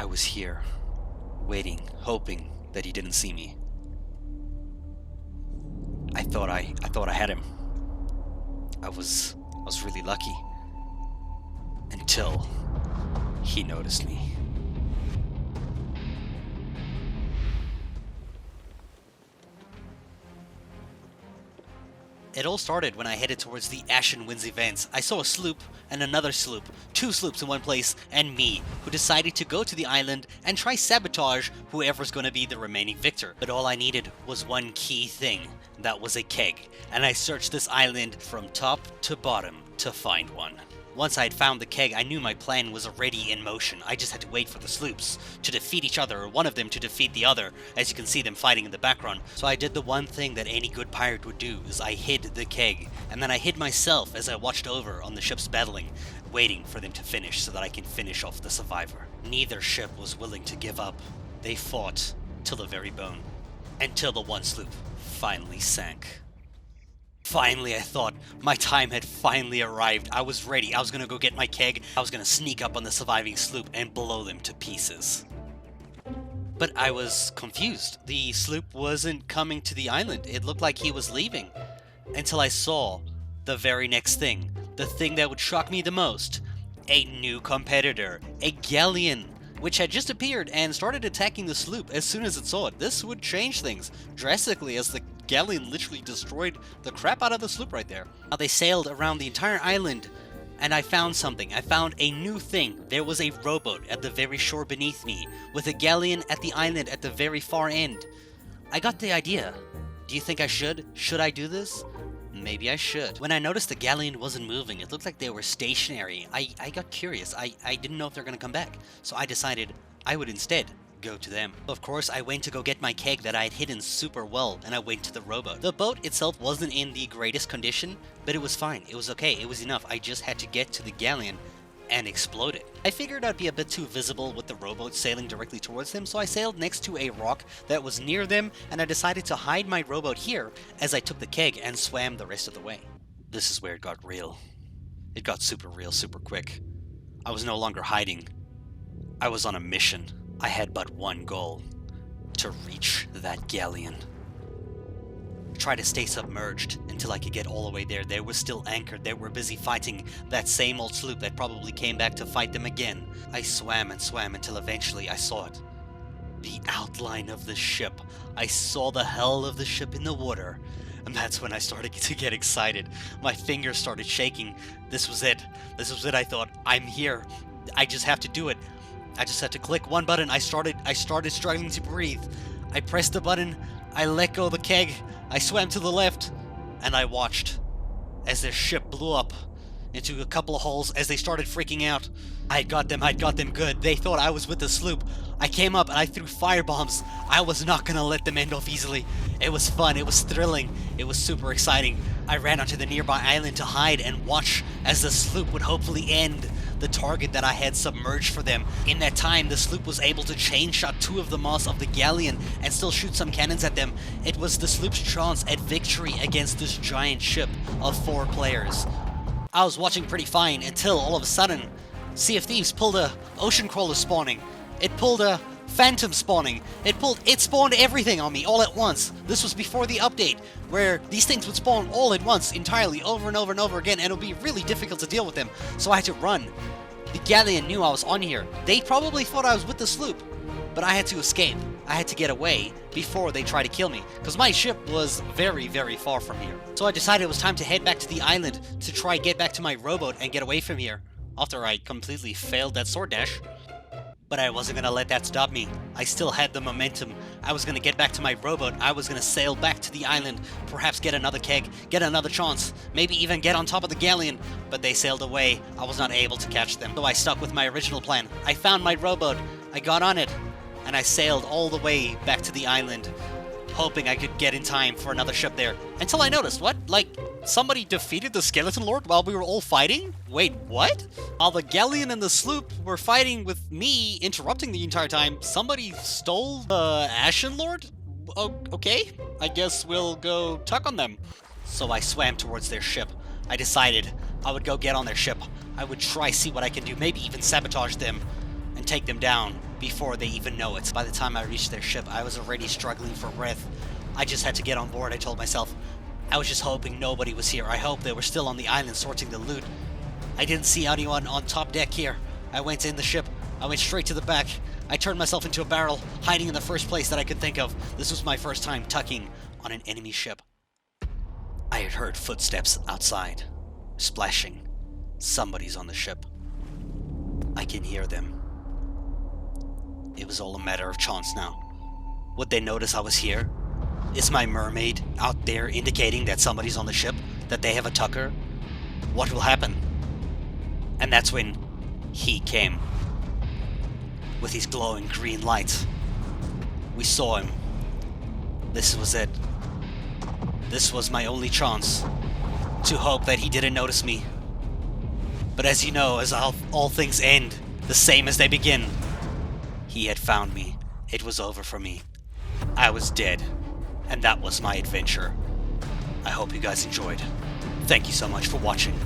was here, waiting, hoping that he didn't see me. I thought I had him. I was really lucky. Until he noticed me. It all started when I headed towards the Ashen Winds events. I saw a sloop and another sloop, 2 sloops in one place, and me, who decided to go to the island and try sabotage whoever's going to be the remaining victor. But all I needed was one key thing. That was a keg, and I searched this island from top to bottom to find one. Once I had found the keg, I knew my plan was already in motion. I just had to wait for the sloops to defeat each other, or one of them to defeat the other, as you can see them fighting in the background. So I did the one thing that any good pirate would do, is I hid the keg, and then I hid myself as I watched over on the ships battling, waiting for them to finish so that I can finish off the survivor. Neither ship was willing to give up. They fought till the very bone, until the one sloop finally sank. Finally, I thought my time had finally arrived. I was ready. I was gonna go get my keg. I was gonna sneak up on the surviving sloop and blow them to pieces. But I was confused. The sloop wasn't coming to the island. It looked like he was leaving. Until I saw the very next thing. The thing that would shock me the most. A new competitor. A galleon, which had just appeared and started attacking the sloop as soon as it saw it. This would change things drastically, as the galleon literally destroyed the crap out of the sloop right there. Now they sailed around the entire island, and I found something. I found a new thing. There was a rowboat at the very shore beneath me, with a galleon at the island at the very far end. I got the idea. Do you think I should? Should I do this? Maybe I should. When I noticed the galleon wasn't moving, it looked like they were stationary. I got curious. I didn't know if they were going to come back. So I decided I would instead go to them. Of course, I went to go get my keg that I had hidden super well, and I went to the rowboat. The boat itself wasn't in the greatest condition, but it was fine. It was okay. It was enough. I just had to get to the galleon and explode it. I figured I'd be a bit too visible with the rowboat sailing directly towards them, so I sailed next to a rock that was near them, and I decided to hide my rowboat here as I took the keg and swam the rest of the way. This is where it got real. It got super real super quick. I was no longer hiding. I was on a mission. I had but one goal: to reach that galleon. Try to stay submerged until I could get all the way there. They were still anchored. They were busy fighting that same old sloop that probably came back to fight them again. I swam and swam until eventually I saw it. The outline of the ship. I saw the hull of the ship in the water. And that's when I started to get excited. My fingers started shaking. This was it. This was it. I thought, I'm here. I just have to do it. I just had to click one button. I started struggling to breathe. I pressed the button. I let go of the keg. I swam to the left, and I watched as their ship blew up into a couple of holes as they started freaking out. I had got them good. They thought I was with the sloop. I came up and I threw firebombs. I was not gonna let them end off easily. It was fun, it was thrilling, it was super exciting. I ran onto the nearby island to hide and watch as the sloop would hopefully end the target that I had submerged for them. In that time, the sloop was able to chain shot 2 of the masts of the galleon and still shoot some cannons at them. It was the sloop's chance at victory against this giant ship of 4 players. I was watching pretty fine until all of a sudden, Sea of Thieves pulled a ocean crawler spawning. It pulled a phantom spawning. It spawned everything on me all at once. This was before the update, where these things would spawn all at once, entirely, over and over and over again, and it would be really difficult to deal with them, so I had to run. The galleon knew I was on here. They probably thought I was with the sloop, but I had to escape. I had to get away before they tried to kill me, because my ship was very, very far from here. So I decided it was time to head back to the island to try get back to my rowboat and get away from here, after I completely failed that sword dash. But I wasn't gonna let that stop me. I still had the momentum. I was gonna get back to my rowboat. I was gonna sail back to the island, perhaps get another keg, get another chance, maybe even get on top of the galleon. But they sailed away. I was not able to catch them, so I stuck with my original plan. I found my rowboat, I got on it, and I sailed all the way back to the island, hoping I could get in time for another ship there. Until I noticed, what? Like, somebody defeated the Skeleton Lord while we were all fighting? Wait, what? While the galleon and the sloop were fighting with me interrupting the entire time, somebody stole the Ashen Lord? Okay, I guess we'll go tug on them. So I swam towards their ship. I decided I would go get on their ship. I would try see what I can do, maybe even sabotage them. and take them down before they even know it. By the time I reached their ship, I was already struggling for breath. I just had to get on board, I told myself. I was just hoping nobody was here. I hoped they were still on the island sorting the loot. I didn't see anyone on top deck here. I went in the ship. I went straight to the back. I turned myself into a barrel, hiding in the first place that I could think of. This was my first time tucking on an enemy ship. I had heard footsteps outside, splashing. Somebody's on the ship. I can hear them. It was all a matter of chance now. Would they notice I was here? Is my mermaid out there indicating that somebody's on the ship? That they have a tucker? What will happen? And that's when he came. With his glowing green lights. We saw him. This was it. This was my only chance to hope that he didn't notice me. But as you know, as all things end, the same as they begin. He had found me. It was over for me. I was dead. And that was my adventure. I hope you guys enjoyed. Thank you so much for watching.